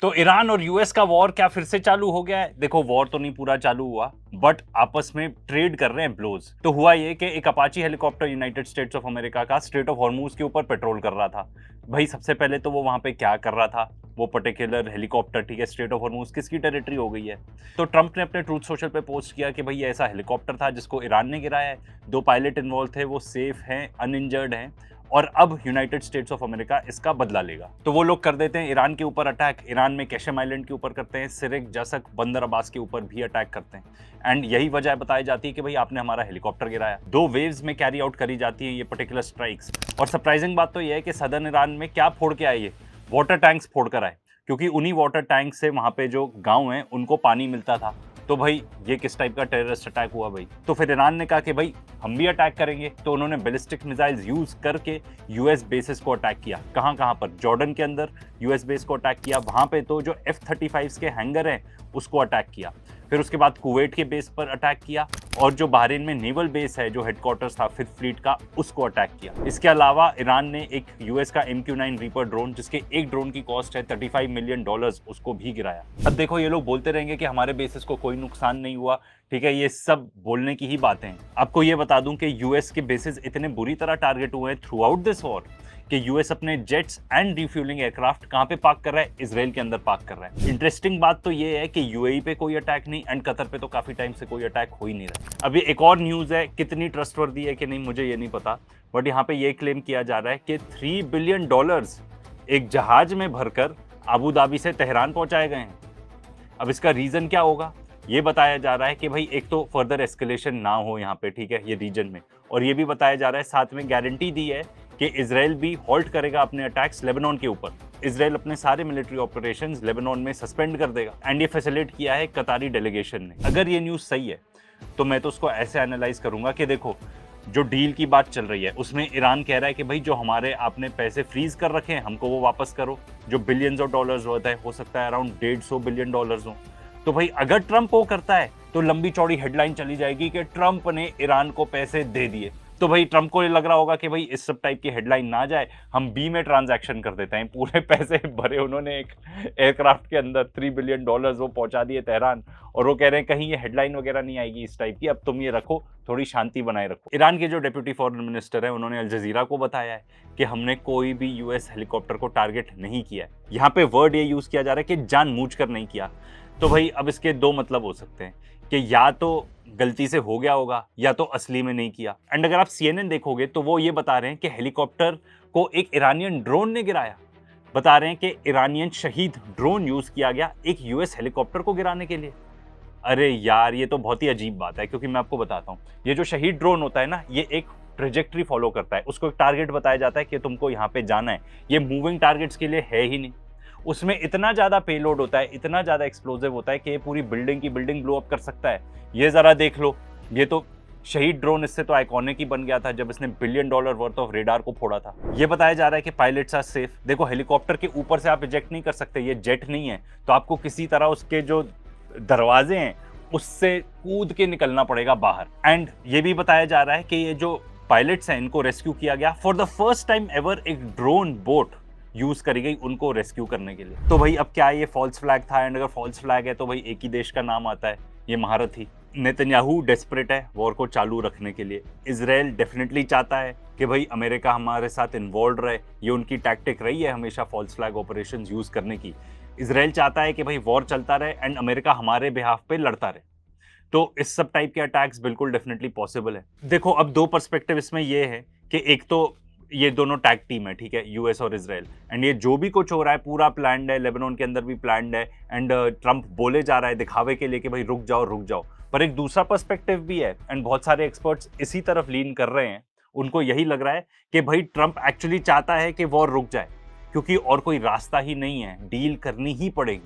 तो ईरान और यूएस का वॉर क्या फिर से चालू हो गया है? देखो, वॉर तो नहीं पूरा चालू हुआ, बट आपस में ट्रेड कर रहे हैं ब्लोज। तो हुआ ये कि एक Apache helicopter United states of America का स्ट्रेट ऑफ हॉर्मूज के ऊपर पेट्रोल कर रहा था। भाई सबसे पहले तो वो वहां पे क्या कर रहा था, वो पर्टिकुलर हेलीकॉप्टर, ठीक है, स्ट्रेट ऑफ हॉर्मूज किसकी टेरिटरी हो गई है? तो ट्रंप ने अपने ट्रूथ सोशल पे पोस्ट किया कि भाई ये ऐसा हेलीकॉप्टर था जिसको ईरान ने गिराया है, 2 पायलट इन्वॉल्व थे, वो सेफ हैं, अनइंजर्ड हैं, और अब यूनाइटेड स्टेट्स ऑफ अमेरिका इसका बदला लेगा। तो वो लोग कर देते हैं ईरान के ऊपर अटैक, ईरान में कैशम आइलैंड के ऊपर करते हैं, सिरिक, जसक, बंदर अब्बास के ऊपर भी अटैक करते हैं। एंड यही वजह बताई जाती है कि भाई आपने हमारा हेलीकॉप्टर गिराया। 2 वेव्स में कैरी आउट करी जाती है ये पर्टिकुलर स्ट्राइक्स। और सरप्राइजिंग बात तो ये है कि सदर्न ईरान में क्या फोड़ के आए, ये वाटर टैंक्स फोड़ कर आए, क्योंकि उन्हीं वाटर टैंक से वहां पे जो गांव हैं उनको पानी मिलता था। तो भाई ये किस टाइप का टेररिस्ट अटैक हुआ भाई? तो फिर ईरान ने कहा कि भाई हम भी अटैक करेंगे, तो उन्होंने बैलिस्टिक मिसाइल्स यूज करके यूएस बेसिस को अटैक किया। कहां कहां पर? जॉर्डन के अंदर यूएस बेस को अटैक किया, वहां पे तो जो F-35 के हैंगर हैं उसको अटैक किया। फिर उसके बाद कुवैत के बेस पर अटैक किया, और जो बहरीन में नेवल बेस है, जो हेडक्वार्टर्स था 5th फ्लीट का, उसको अटैक किया। इसके अलावा ईरान ने एक यूएस का MQ-9 रीपर ड्रोन, जिसके एक ड्रोन की कॉस्ट है $35 मिलियन, उसको भी गिराया। अब देखो, ये लोग बोलते रहेंगे कि हमारे बेसिस को कोई नुकसान नहीं हुआ, ठीक है, ये सब बोलने की ही बातें हैं। आपको ये बता दूं कि यूएस के बेसिस इतने बुरी तरह टारगेट हुए हैं थ्रू आउट दिस वॉर कि यूएस अपने जेट्स एंड रिफ्यूलिंग एयरक्राफ्ट कहां पे पार्क कर रहा है? इजराइल के अंदर पार्क कर रहा है। इंटरेस्टिंग बात तो ये है कि यूएई पे कोई अटैक नहीं, एंड कतर पे तो काफी टाइम से कोई अटैक हो ही नहीं रहा। अभी एक और न्यूज है, कितनी ट्रस्टवर्दी है कि नहीं मुझे ये नहीं पता, बट यहाँ पे ये क्लेम किया जा रहा है कि $3 बिलियन एक जहाज में भरकर अबू धाबी से तेहरान पहुंचाए गए हैं। अब इसका रीजन क्या होगा? ये बताया जा रहा है कि भाई एक तो फर्दर एस्केलेशन ना हो यहाँ पे, ठीक है, ये रीजन में, और ये भी बताया जा रहा है, साथ में गारंटी दी है कि इजराइल भी हॉल्ट करेगा अपने अटैक्स लेबनान के ऊपर। इजराइल अपने सारे मिलिट्री ऑपरेशंस लेबनान में सस्पेंड कर देगा, एंड ये फैसिलिटेट किया है कतारी डेलीगेशन ने। अगर ये न्यूज़ सही है तो मैं तो उसको ऐसे एनालाइज करूंगा कि देखो, जो डील की बात चल रही है उसमें ईरान कह रहा है कि भाई जो हमारे आपने पैसे फ्रीज कर रखे हैं हमको वो वापस करो, जो बिलियंस ऑफ डॉलर्स वर्थ है, हो सकता है अराउंड $150 बिलियन हो। तो भाई अगर ट्रंप वो करता है तो लंबी चौड़ी हेडलाइन चली जाएगी कि ट्रंप ने ईरान को पैसे दे दिए। तो भाई ट्रंप को ये लग रहा होगा कि भाई इस सब टाइप की हेडलाइन ना जाए, हम बी में ट्रांजैक्शन कर देते हैं। पूरे पैसे भरे उन्होंने एक एयरक्राफ्ट के अंदर, $3 बिलियन वो पहुंचा दिए तेहरान, और वो कह रहे हैं कहीं ये हेडलाइन वगैरह नहीं आएगी इस टाइप की, अब तुम ये रखो, थोड़ी शांति बनाए रखो। ईरान के जो डेप्यूटी फॉरेन मिनिस्टर है उन्होंने अल जजीरा को बताया है कि हमने कोई भी यूएस हेलीकॉप्टर को टारगेट नहीं किया है। यहाँ पे वर्ड ये यूज किया जा रहा है कि जानबूझकर नहीं किया। तो भाई अब इसके 2 मतलब हो सकते हैं कि या तो गलती से हो गया होगा या तो असली में नहीं किया। एंड अगर आप CNN देखोगे तो वो ये बता रहे हैं कि हेलीकॉप्टर को एक ईरानियन ड्रोन ने गिराया। बता रहे हैं कि ईरानियन शहीद ड्रोन यूज किया गया एक यूएस हेलीकॉप्टर को गिराने के लिए। अरे यार, ये तो बहुत ही अजीब बात है, क्योंकि मैं आपको बताता हूँ, ये जो शहीद ड्रोन होता है ना, ये एक ट्रेजेक्ट्री फॉलो करता है, उसको एक टारगेट बताया जाता है कि तुमको यहाँ पे जाना है। ये मूविंग टारगेट्स के लिए है ही नहीं। उसमें इतना ज़्यादा पेलोड होता है, इतना ज़्यादा एक्सप्लोजिव होता है कि ये पूरी बिल्डिंग की बिल्डिंग ब्लो अप कर सकता है। ये ज़रा देख लो, ये तो शहीद ड्रोन इससे तो आइकॉनिक ही बन गया था जब इसने $1 बिलियन वर्थ ऑफ रेडार को फोड़ा था। ये बताया जा रहा है कि पायलट्स आर सेफ। देखो, हेलीकॉप्टर के ऊपर से आप इजेक्ट नहीं कर सकते, ये जेट नहीं है, तो आपको किसी तरह उसके जो दरवाजे हैं उससे कूद के निकलना पड़ेगा बाहर। एंड ये भी बताया जा रहा है कि ये जो पायलट्स हैं इनको रेस्क्यू किया गया, for the first time ever एक ड्रोन बोट यूज करी गई उनको रेस्क्यू करने के लिए। तो भाई अब क्या ये फॉल्स फ्लैग था? एंड अगर फॉल्स फ्लैग है तो भाई एक ही देश का नाम आता है, ये महारथी। नेतन्याहू डेस्परेट है वॉर को चालू रखने के लिए। इजराइल डेफिनेटली चाहता है कि भाई अमेरिका हमारे साथ इन्वॉल्व रहे, ये उनकी टैक्टिक रही है हमेशा फॉल्स फ्लैग ऑपरेशन यूज करने की। इजराइल चाहता है कि भाई वॉर चलता रहे एंड अमेरिका हमारे बिहाफ पे लड़ता रहे। तो इस सब टाइप के अटैक्स बिल्कुल डेफिनेटली पॉसिबल है। देखो, अब 2 पर्सपेक्टिव इसमें ये है कि एक तो ये दोनों टैग टीम है, ठीक है, यूएस और इजराइल, एंड ये जो भी कुछ हो रहा है पूरा प्लान्ड है, लेबनान के अंदर भी प्लान्ड है, एंड ट्रंप बोले जा रहा है दिखावे के लिए कि भाई रुक जाओ रुक जाओ। पर एक दूसरा पर्सपेक्टिव भी है, एंड बहुत सारे एक्सपर्ट्स इसी तरफ लीन कर रहे हैं। उनको यही लग रहा है कि भाई ट्रंप एक्चुअली चाहता है कि वॉर रुक जाए, क्योंकि और कोई रास्ता ही नहीं है, डील करनी ही पड़ेगी।